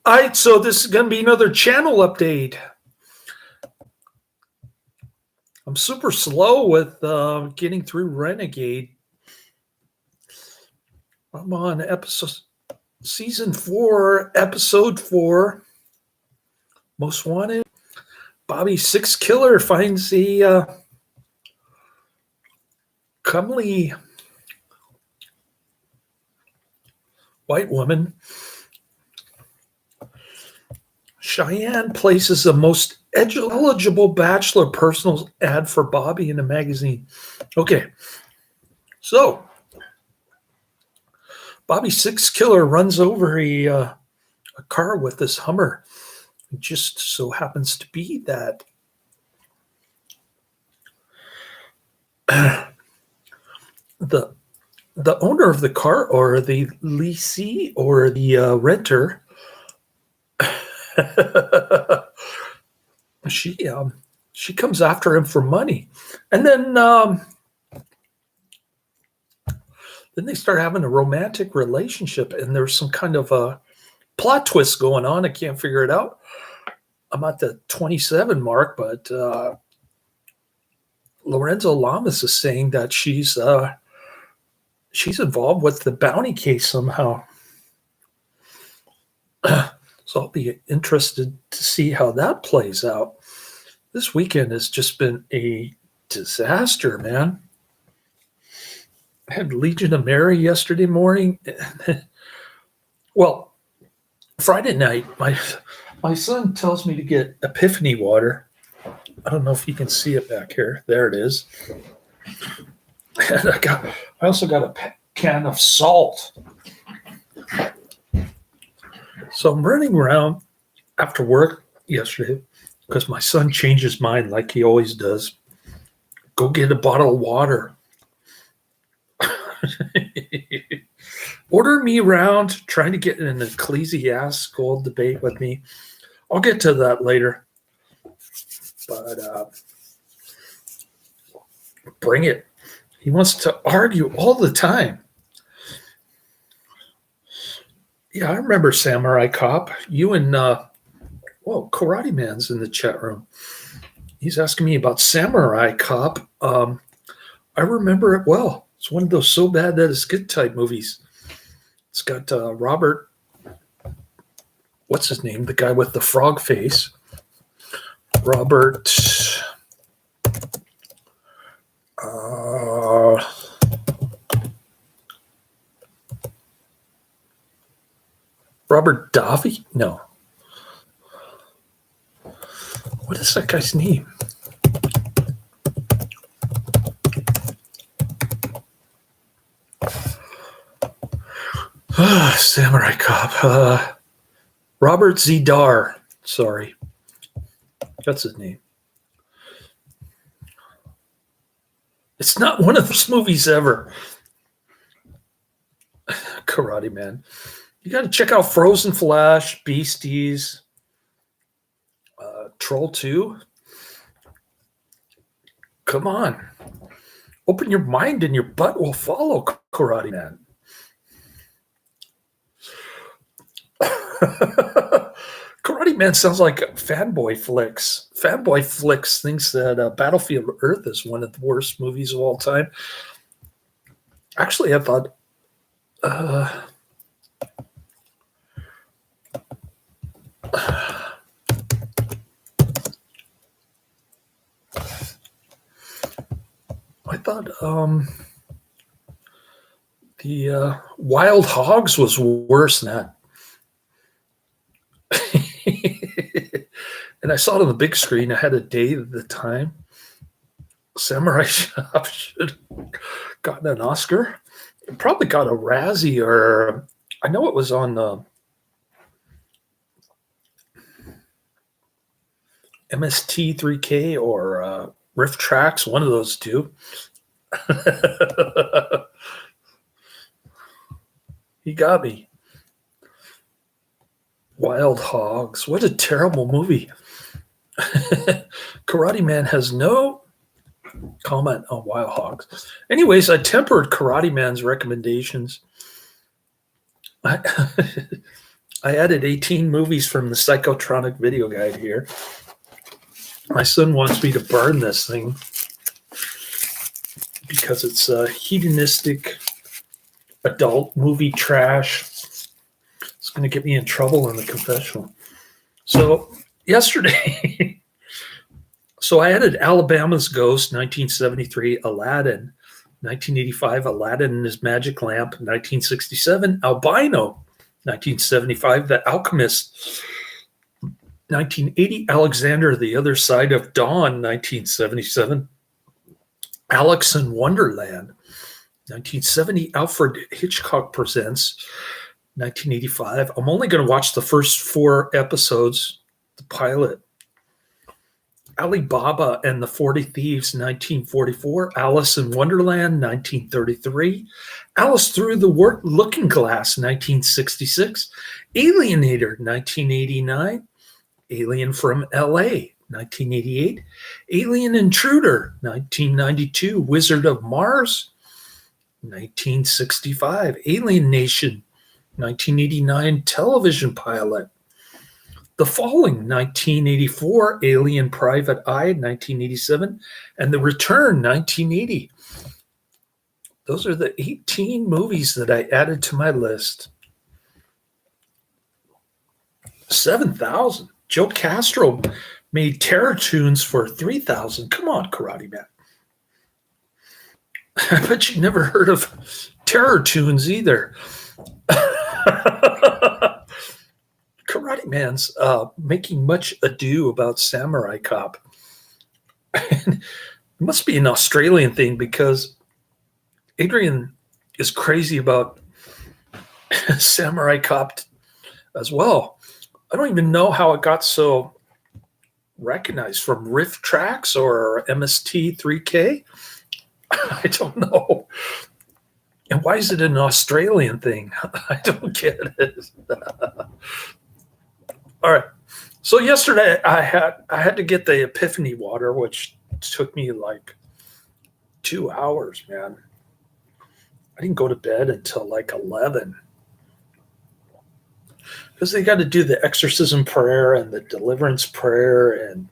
All right, so this is going to be another channel update. I'm super slow with getting through Renegade. I'm on season 4, episode 4. Most Wanted. Bobby Six Killer finds the comely white woman. Cheyenne places the most eligible bachelor personal ad for Bobby in a magazine. Okay, so Bobby Six Killer runs over a car with this Hummer. It just so happens to be that the owner of the car, or the leasee, or the renter, she comes after him for money, and then they start having a romantic relationship, and there's some kind of a plot twist going on. I can't figure it out. I'm at the 27 mark, but Lorenzo Lamas is saying that she's involved with the bounty case somehow. So I'll be interested to see how that plays out. This weekend has just been a disaster, man. I had Legion of Mary yesterday morning. Well, Friday night, my son tells me to get Epiphany water. I don't know if you can see it back here. There it is. And I also got a can of salt. So I'm running around after work yesterday because my son changed his mind like he always does. Go get a bottle of water. Order me around, trying to get in an ecclesiastical debate with me. I'll get to that later. But bring it. He wants to argue all the time. Yeah, I remember Samurai Cop. You and, Karate Man's in the chat room. He's asking me about Samurai Cop. I remember it well. It's one of those so bad that it's good type movies. It's got Robert, what's his name? The guy with the frog face. Robert Davi? No. What is that guy's name? Samurai Cop. Robert Zedar. Sorry. That's his name. It's not one of those movies ever. Karate Man. You got to check out Frozen Flash, Beasties, Troll 2. Come on. Open your mind and your butt will follow, Karate Man. Karate Man sounds like Fanboy Flicks. Fanboy Flicks thinks that Battlefield Earth is one of the worst movies of all time. Actually, I thought the Wild Hogs was worse than that. And I saw it on the big screen. I had a date at the time. Samurai Shop should have gotten an Oscar. It probably got a Razzie, or I know it was on MST3K or Riff Tracks, one of those two. He got me. Wild Hogs. What a terrible movie. Karate Man has no comment on Wild Hogs. Anyways, I tempered Karate Man's recommendations. I added 18 movies from the Psychotronic video guide here. My son wants me to burn this thing because it's hedonistic adult movie trash. It's going to get me in trouble in the confessional. So yesterday, so I added Alabama's Ghost, 1973, Aladdin, 1985, Aladdin and His Magic Lamp, 1967, Albino, 1975, The Alchemist, 1980, Alexander, The Other Side of Dawn, 1977, Alex in Wonderland, 1970, Alfred Hitchcock Presents, 1985. I'm only going to watch the first 4 episodes, the pilot. Alibaba and the 40 Thieves, 1944. Alice in Wonderland, 1933. Alice Through the Looking Glass, 1966. Alienator, 1989. Alien from L.A., 1988. Alien Intruder, 1992. Wizard of Mars, 1965. Alien Nation, 1989 television pilot. The Falling, 1984, Alien Private Eye, 1987, and The Return, 1980. Those are the 18 movies that I added to my list. 7,000. Joe Castro made Terror Tunes for 3,000. Come on, Karate Man. I bet you never heard of Terror Tunes either. Karate Man's making much ado about Samurai Cop. It must be an Australian thing because Adrian is crazy about Samurai Cop as well. I don't even know how it got so recognized, from Riff Tracks or MST 3K. I don't know. And why is it an Australian thing? I don't get it. All right. So yesterday I had to get the Epiphany water, which took me like 2 hours, man. I didn't go to bed until like 11 because they got to do the exorcism prayer and the deliverance prayer and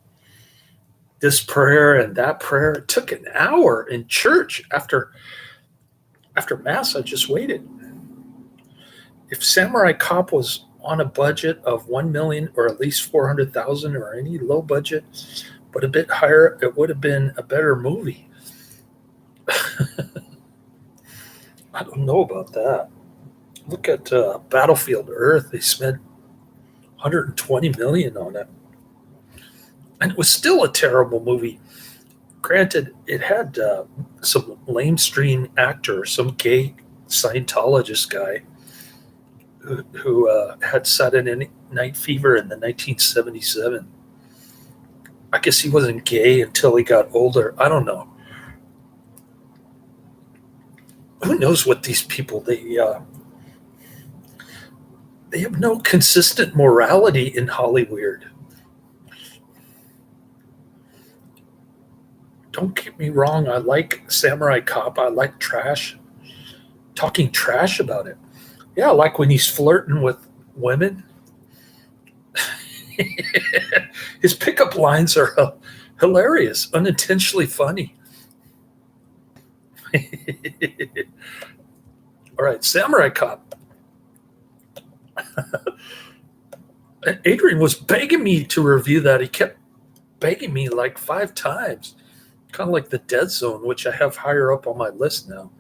this prayer and that prayer. It took an hour in church after Mass. I just waited. If Samurai Cop was on a budget of 1 million or at least 400,000 or any low budget, but a bit higher, it would have been a better movie. I don't know about that. Look at Battlefield Earth. They spent 120 million on it. And it was still a terrible movie. Granted, it had some lamestream actor, some gay Scientologist guy who had Saturday Night Fever in the 1977. I guess he wasn't gay until he got older. I don't know. Who knows what these people, they have no consistent morality in Hollywood. Don't get me wrong. I like Samurai Cop. I like trash, talking trash about it. Yeah, I like when he's flirting with women. His pickup lines are hilarious, unintentionally funny. All right, Samurai Cop. Adrian was begging me to review that. He kept begging me like 5 times, kind of like The Dead Zone, which I have higher up on my list now.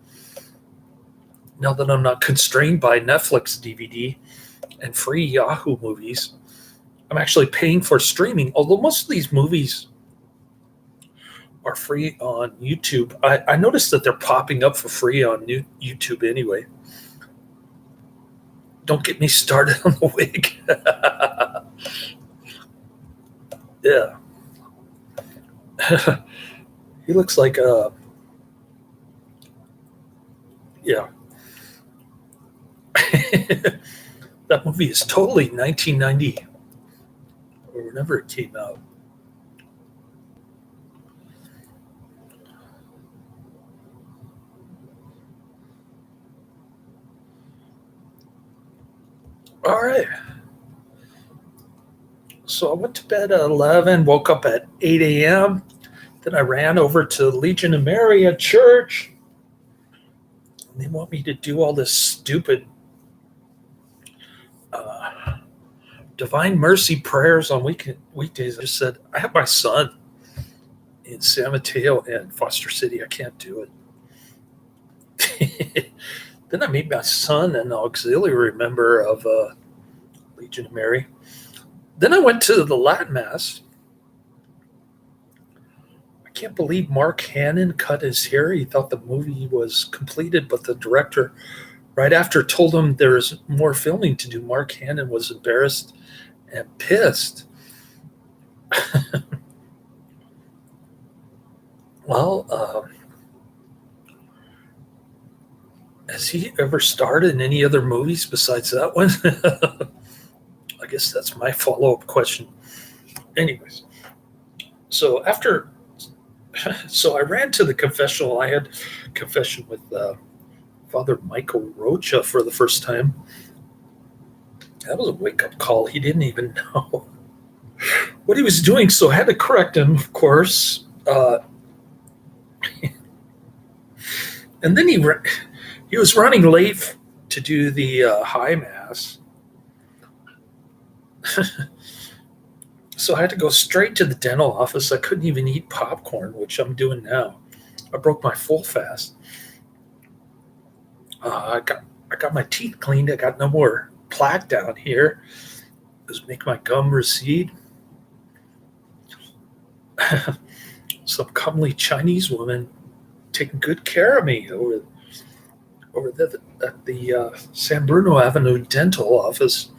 Now that I'm not constrained by Netflix DVD and free Yahoo movies, I'm actually paying for streaming, although most of these movies are free on YouTube. I noticed that they're popping up for free on YouTube anyway. Don't get me started on the wig. Yeah. He looks like yeah. That movie is totally 1990 or whenever it came out. All right. So I went to bed at 11, woke up at 8 a.m. Then I ran over to Legion of Mary at church. And they want me to do all this stupid uh, Divine Mercy prayers on weekdays. I just said, I have my son in San Mateo and Foster City. I can't do it. Then I made my son an auxiliary member of Legion of Mary. Then I went to the Latin Mass. I can't believe Mark Hannon cut his hair. He thought the movie was completed, but the director, right after, told him there's more filming to do. Mark Hannon was embarrassed and pissed. Well, has he ever starred in any other movies besides that one? I guess that's my follow-up question. Anyways, so I ran to the confessional. I had confession with Father Michael Rocha for the first time. That was a wake-up call. He didn't even know what he was doing, so I had to correct him, of course. And then he was running late to do the high mass. So I had to go straight to the dental office. I couldn't even eat popcorn, which I'm doing now. I broke my full fast. I got my teeth cleaned. I got no more plaque down here. It was making my gum recede. Some comely Chinese woman taking good care of me over there at the San Bruno Avenue dental office,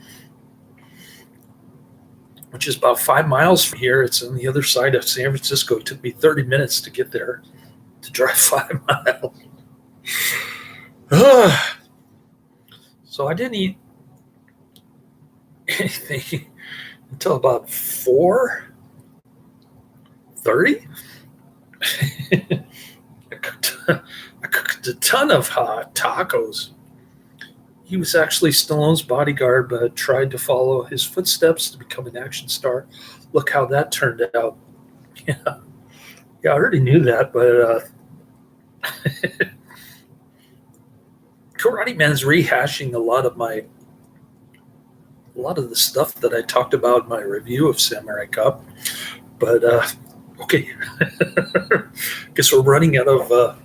which is about 5 miles from here. It's on the other side of San Francisco. It took me 30 minutes to get there, to drive 5 miles. So I didn't eat anything until about 4:30. I cooked a ton of hot tacos. He was actually Stallone's bodyguard, but tried to follow his footsteps to become an action star. Look how that turned out. Yeah, I already knew that, but Karate Man's rehashing a lot of the stuff that I talked about in my review of Samurai Cop. But okay, guess we're running out of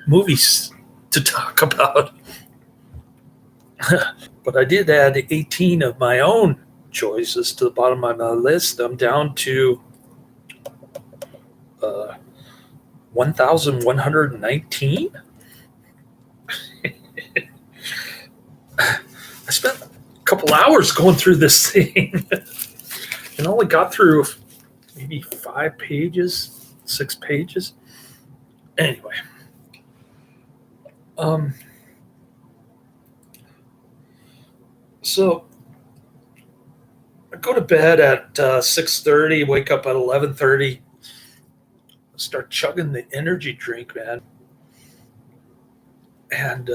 movies to talk about. But I did add 18 of my own choices to the bottom of my list. I'm down to 1,119. I spent a couple hours going through this thing and only got through maybe 5 pages, 6 pages. Anyway, so I go to bed at 6:30, wake up at 11:30, start chugging the energy drink, man. And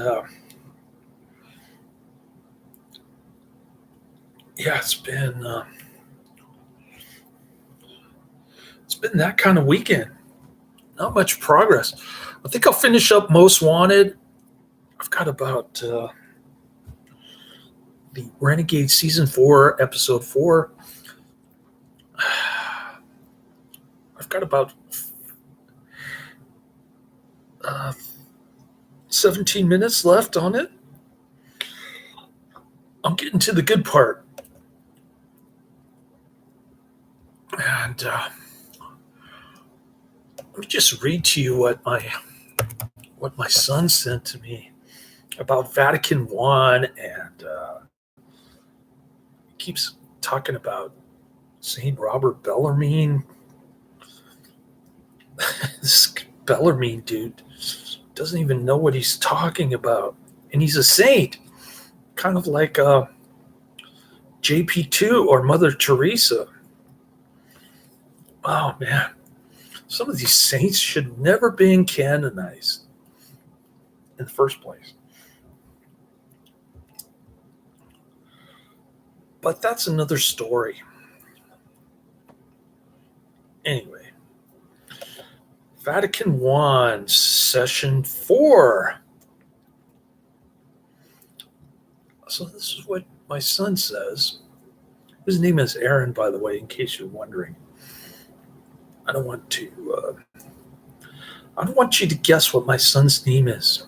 yeah, it's been that kind of weekend. Not much progress. I think I'll finish up Most Wanted. I've got about the Renegade Season 4, Episode 4. I've got about 17 minutes left on it. I'm getting to the good part. And let me just read to you what my son sent to me about Vatican I, and he keeps talking about Saint Robert Bellarmine. This Bellarmine dude doesn't even know what he's talking about, and he's a saint, kind of like JP2 or Mother Teresa. Oh man, some of these saints should never been canonized in the first place. But that's another story. Anyway, Vatican I, Session 4. So this is what my son says. His name is Aaron, by the way, in case you're wondering. I don't want to. I don't want you to guess what my son's name is.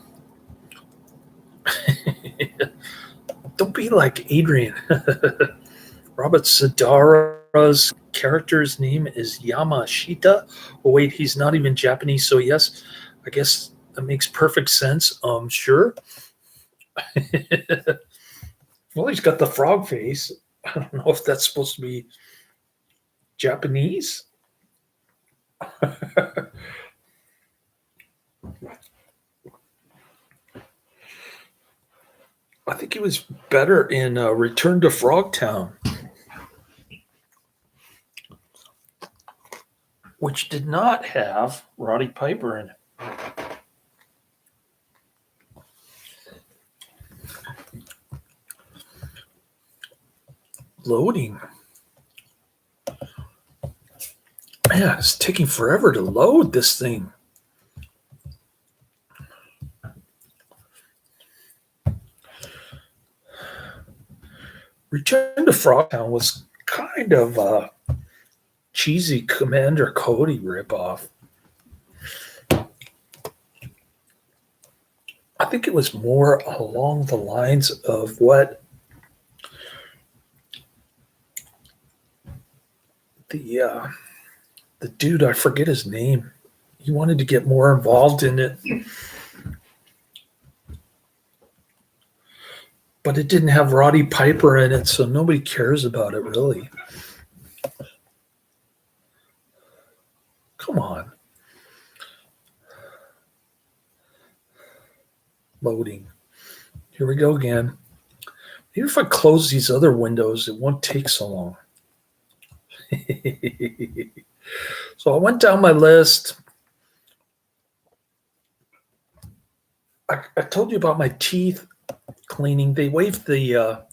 Don't be like Adrian. Robert Sadara's character's name is Yamashita. Oh, wait, he's not even Japanese, so yes, I guess that makes perfect sense. Sure. Well, he's got the frog face. I don't know if that's supposed to be Japanese. I think he was better in Return to Frogtown, which did not have Roddy Piper in it. Loading. Man, it's taking forever to load this thing. Return to Frogtown was kind of a cheesy Commander Cody ripoff. I think it was more along the lines of what the dude, I forget his name. He wanted to get more involved in it, but it didn't have Roddy Piper in it, so nobody cares about it, really. Come on. Loading. Here we go again. Maybe if I close these other windows, it won't take so long. So I went down my list. I told you about my teeth cleaning. They waived the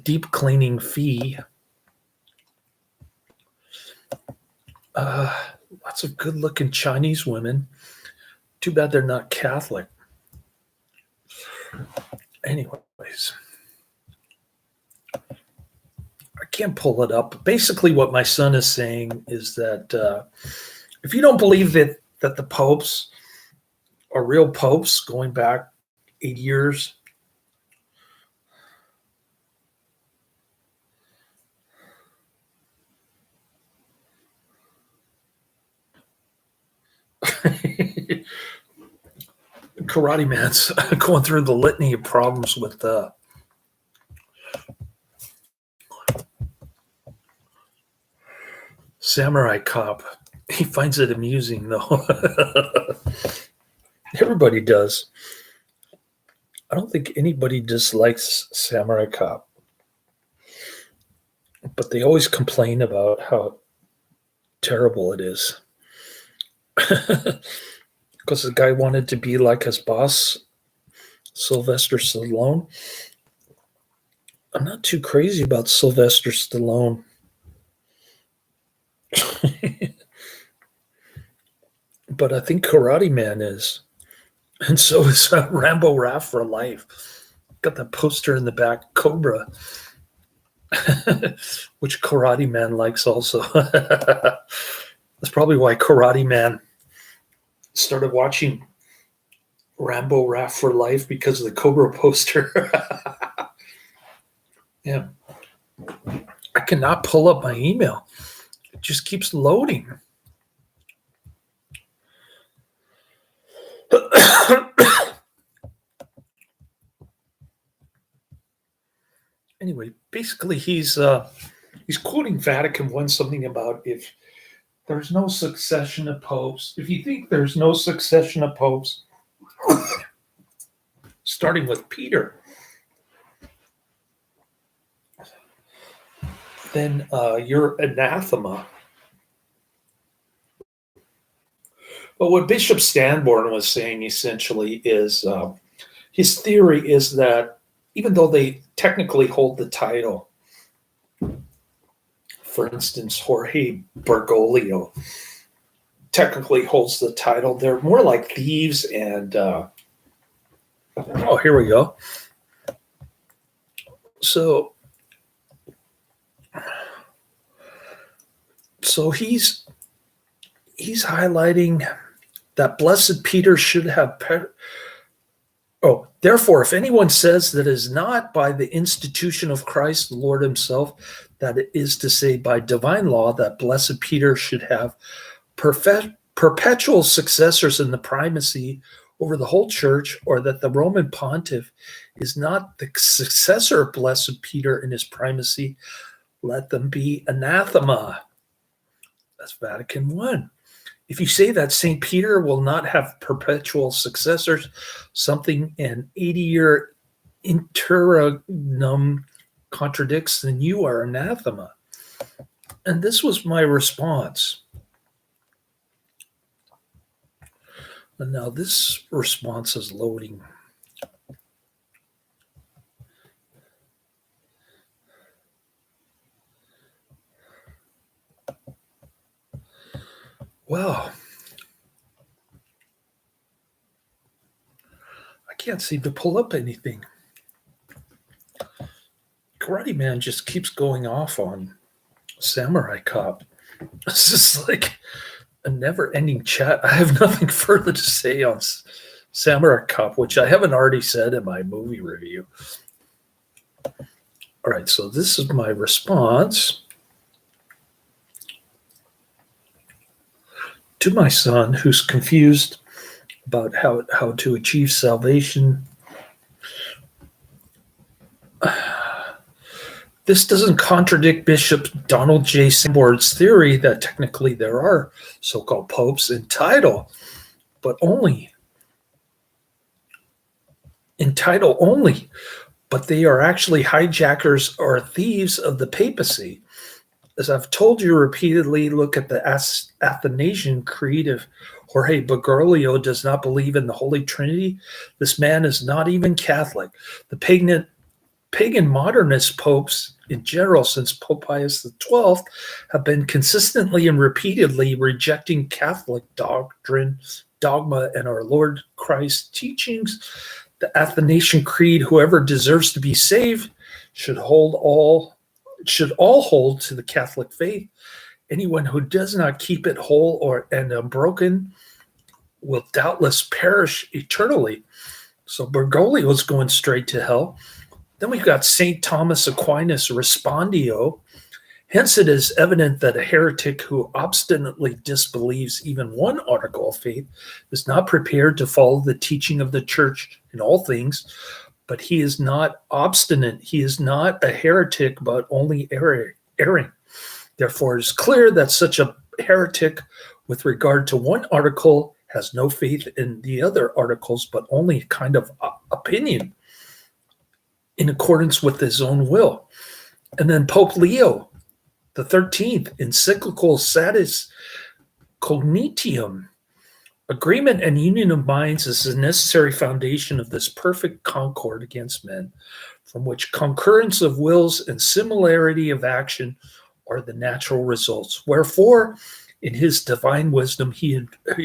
deep cleaning fee. Lots of good-looking Chinese women. Too bad they're not Catholic. Anyways, I can't pull it up. Basically, what my son is saying is that if you don't believe that the popes are real popes going back 8 years, Karate Man's going through the litany of problems with Samurai Cop. He finds it amusing, though. Everybody does. I don't think anybody dislikes Samurai Cop, but they always complain about how terrible it is. Because the guy wanted to be like his boss, Sylvester Stallone. I'm not too crazy about Sylvester Stallone. But I think Karate Man is. And so is Rambo Raff for life. Got that poster in the back, Cobra, which Karate Man likes also. That's probably why Karate Man started watching Rambo Raff for life, because of the Cobra poster. Yeah. I cannot pull up my email. It just keeps loading. Anyway, basically he's quoting Vatican I, something about if there's no succession of popes, if you think there's no succession of popes, starting with Peter, then you're anathema. But what Bishop Sanborn was saying essentially is his theory is that even though they technically hold the title, For instance, Jorge Bergoglio technically holds the title. They're more like thieves and, oh, here we go. So he's highlighting that blessed Peter should have. Therefore, if anyone says that it is not by the institution of Christ, the Lord himself, that it is to say by divine law, that blessed Peter should have perpetual successors in the primacy over the whole church, or that the Roman pontiff is not the successor of blessed Peter in his primacy, let them be anathema. That's Vatican I. If you say that St. Peter will not have perpetual successors, something an 80-year interregnum contradicts, then you are anathema. And this was my response. And now this response is loading. Wow. I can't seem to pull up anything. Karate Man just keeps going off on Samurai Cop. This is like a never-ending chat. I have nothing further to say on Samurai Cop, which I haven't already said in my movie review. All right, so this is my response to my son, who's confused about how to achieve salvation. This doesn't contradict Bishop Donald J. Sanborn's theory that technically there are so-called popes in title only, but they are actually hijackers or thieves of the papacy. As I've told you repeatedly, look at the Athanasian Creed of Jorge Bergoglio does not believe in the Holy Trinity. This man is not even Catholic. The pagan modernist popes in general, since Pope Pius XII, have been consistently and repeatedly rejecting Catholic doctrine, dogma, and our Lord Christ's teachings. The Athanasian Creed, whoever deserves to be saved should all hold to the Catholic faith. Anyone who does not keep it whole and unbroken will doubtless perish eternally. So Bergoglio was going straight to hell. Then we've got St. Thomas Aquinas Respondio. Hence it is evident that a heretic who obstinately disbelieves even one article of faith is not prepared to follow the teaching of the church in all things, but he is not obstinate. He is not a heretic, but only erring. Therefore, it is clear that such a heretic with regard to one article has no faith in the other articles, but only a kind of opinion in accordance with his own will. And then Pope Leo the 13th, encyclical Senatus Cognitium. Agreement and union of minds is the necessary foundation of this perfect concord against men, from which concurrence of wills and similarity of action are the natural results. Wherefore, in his divine wisdom, he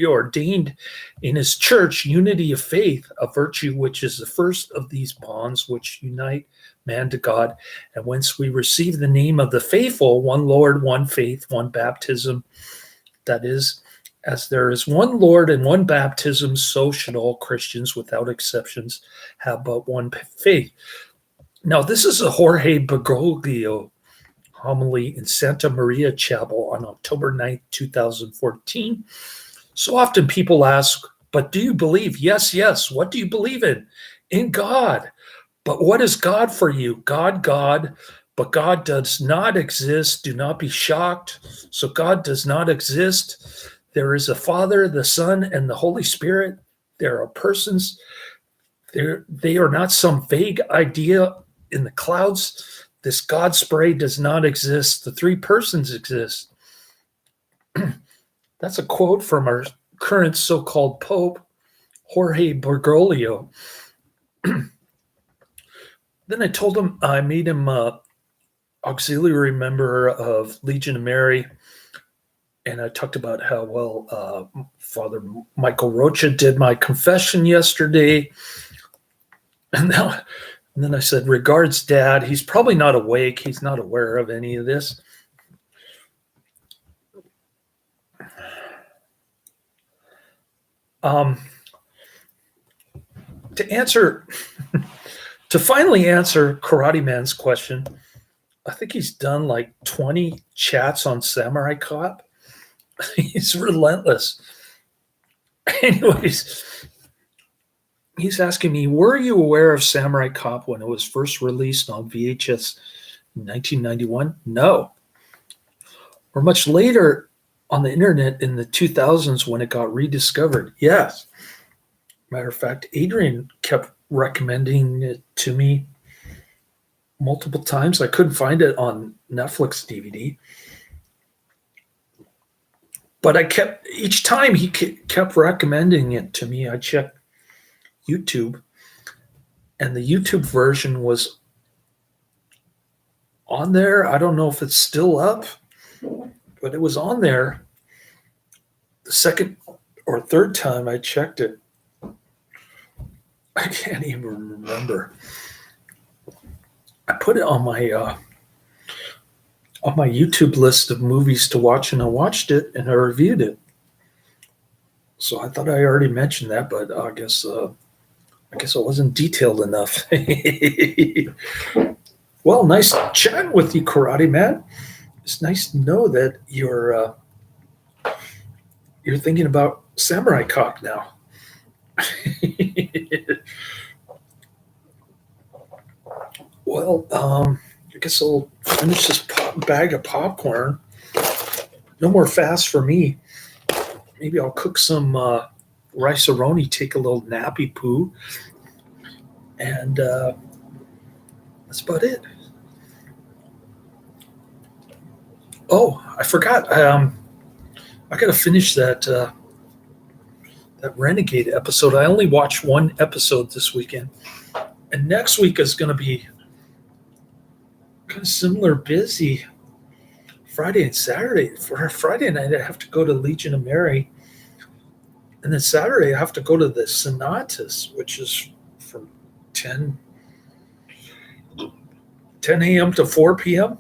ordained in his church unity of faith, a virtue which is the first of these bonds which unite man to God, and whence we receive the name of the faithful, one Lord, one faith, one baptism. That is, as there is one Lord and one baptism, so should all Christians, without exceptions, have but one faith. Now, this is a Jorge Bergoglio homily in Santa Maria Chapel on October 9th, 2014. So often people ask, but do you believe? Yes, yes. What do you believe in? In God. But what is God for you? God, but God does not exist. Do not be shocked. So God does not exist. There is a Father, the Son, and the Holy Spirit. There are persons. They are not some vague idea in the clouds. This God spray does not exist. The three persons exist. That's a quote from our current so-called Pope, Jorge Bergoglio. Then I told him, I made him auxiliary member of Legion of Mary, and I talked about how well Father Michael Rocha did my confession yesterday. And then I said, regards, Dad. He's probably not awake. He's not aware of any of this. To finally answer Karate Man's question, I think he's done like 20 chats on Samurai Cop. He's relentless. Anyways, he's asking me, were you aware of Samurai Cop when it was first released on VHS in 1991? No. Or much later on the internet in the 2000s when it got rediscovered? Yes. Matter of fact, Adrian kept recommending it to me multiple times. I couldn't find it on Netflix DVD. But each time he kept recommending it to me, I checked YouTube, and the YouTube version was on there. I don't know if it's still up, but it was on there. The second or third time I checked it, I can't even remember. I put it on my YouTube list of movies to watch, and I watched it and I reviewed it. So I thought I already mentioned that, but I guess it wasn't detailed enough. Well, nice chatting with you, Karate Man. It's nice to know that you're thinking about Samurai Cop now. Well, I guess I'll finish this bag of popcorn. No more fast for me. Maybe I'll cook some rice-a-roni, take a little nappy poo, and that's about it. Oh, I forgot. I got to finish that Renegade episode. I only watched one episode this weekend, and next week is going to be kind of similar, busy. Friday and Saturday. For Friday night, I have to go to Legion of Mary, and then Saturday I have to go to the Senatus, which is from 10 a.m. to 4 p.m.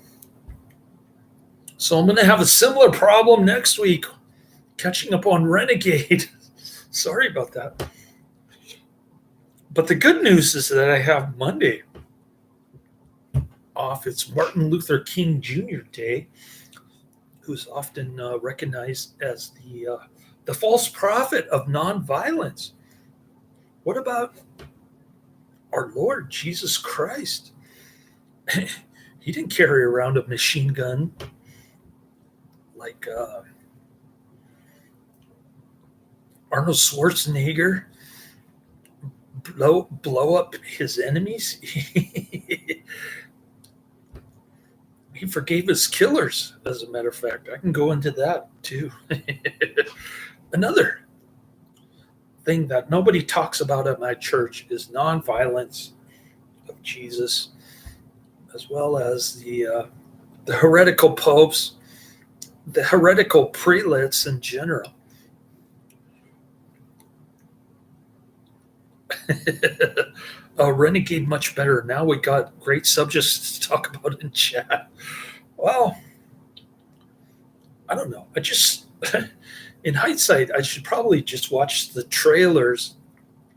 So I'm going to have a similar problem next week, catching up on Renegade. Sorry about that. But the good news is that I have Monday off. It's Martin Luther King Jr. Day, who's often recognized as the false prophet of nonviolence. What about our Lord Jesus Christ? He didn't carry around a machine gun like Arnold Schwarzenegger, blow up his enemies. He forgave his killers, as a matter of fact. I can go into that too. Another thing that nobody talks about at my church is nonviolence of Jesus, as well as the heretical popes, the heretical prelates in general. Renegade much better. Now we got great subjects to talk about in chat. Well, I don't know. I just, in hindsight, I should probably just watch the trailers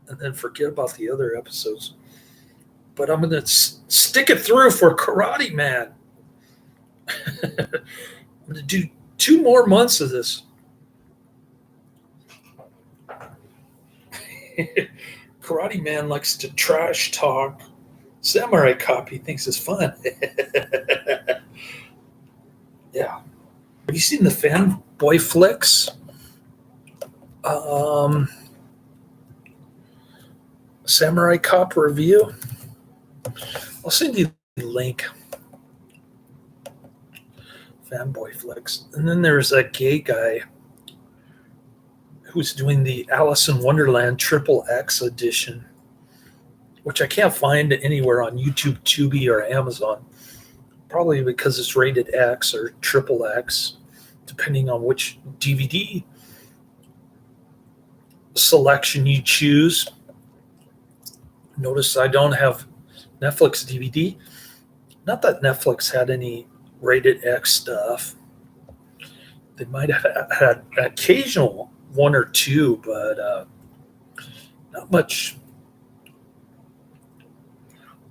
and then forget about the other episodes. But I'm going to stick it through for Karate Man. I'm going to do 2 more months of this. Karate Man likes to trash talk. Samurai Cop, he thinks is fun. Yeah. Have you seen the fanboy flicks? Samurai Cop review? I'll send you the link. Fanboy flicks. And then there's that gay guy who's doing the Alice in Wonderland Triple X edition, which I can't find anywhere on YouTube, Tubi, or Amazon. probably because it's rated X or triple X, depending on which DVD selection you choose. Notice I don't have Netflix DVD. Not that Netflix had any rated X stuff. They might have had occasional one or two, but not much.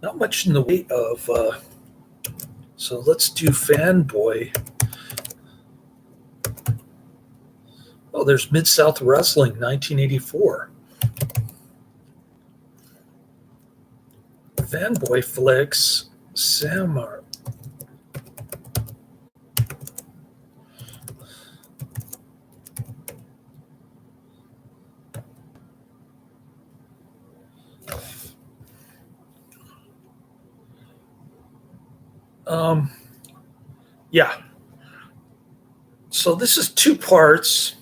Not much in the way of. So let's do Fanboy. Oh, there's Mid-South Wrestling, 1984. Fanboy Flicks, Samurai. Yeah. So this is two parts.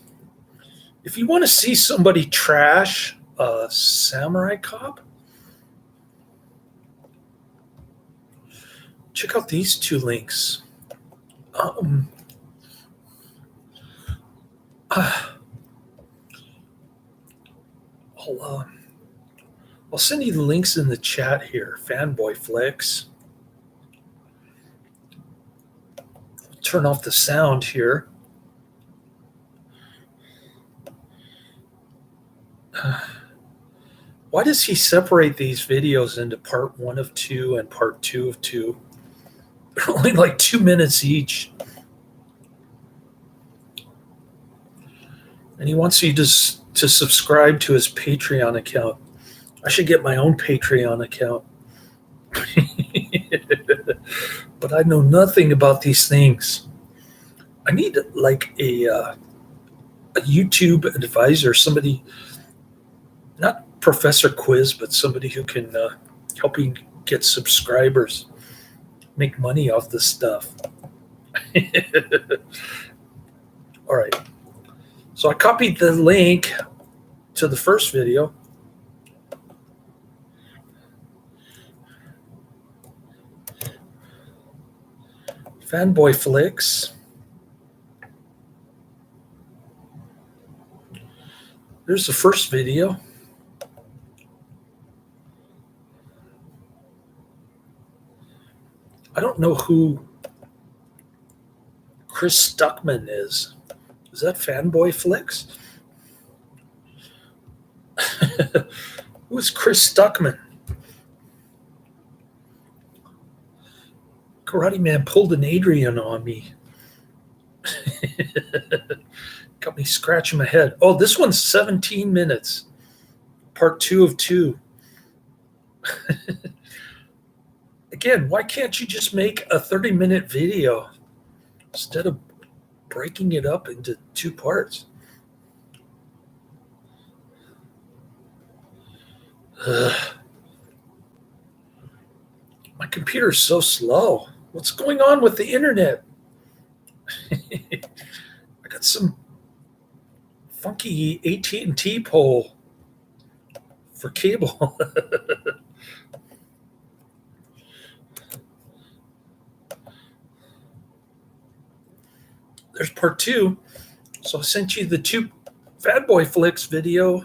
If you want to see somebody trash a Samurai Cop, check out these two links. I'll send you the links in the chat here. Fanboy Flicks. Turn off the sound here. Why does he separate these videos into part 1 of 2 and part 2 of 2? They're only like 2 minutes each. And he wants you to subscribe to his Patreon account. I should get my own Patreon account. But I know nothing about these things. I need like a YouTube advisor, somebody, not Professor Quiz, but somebody who can help you get subscribers, make money off this stuff. All right. So I copied the link to the first video. Fanboy Flicks. There's the first video. I don't know who Chris Stuckman is. Is that Fanboy Flicks? Who's Chris Stuckman? Karate Man pulled an Adrian on me. Got me scratching my head. Oh, this one's 17 minutes. Part 2 of 2. Again, why can't you just make a 30-minute video instead of breaking it up into 2 parts? My computer's so slow. What's going on with the internet? I got some funky AT&T pole for cable. There's part 2. So I sent you the 2 Fanboy Flicks video.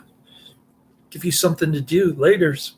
Give you something to do. Laters.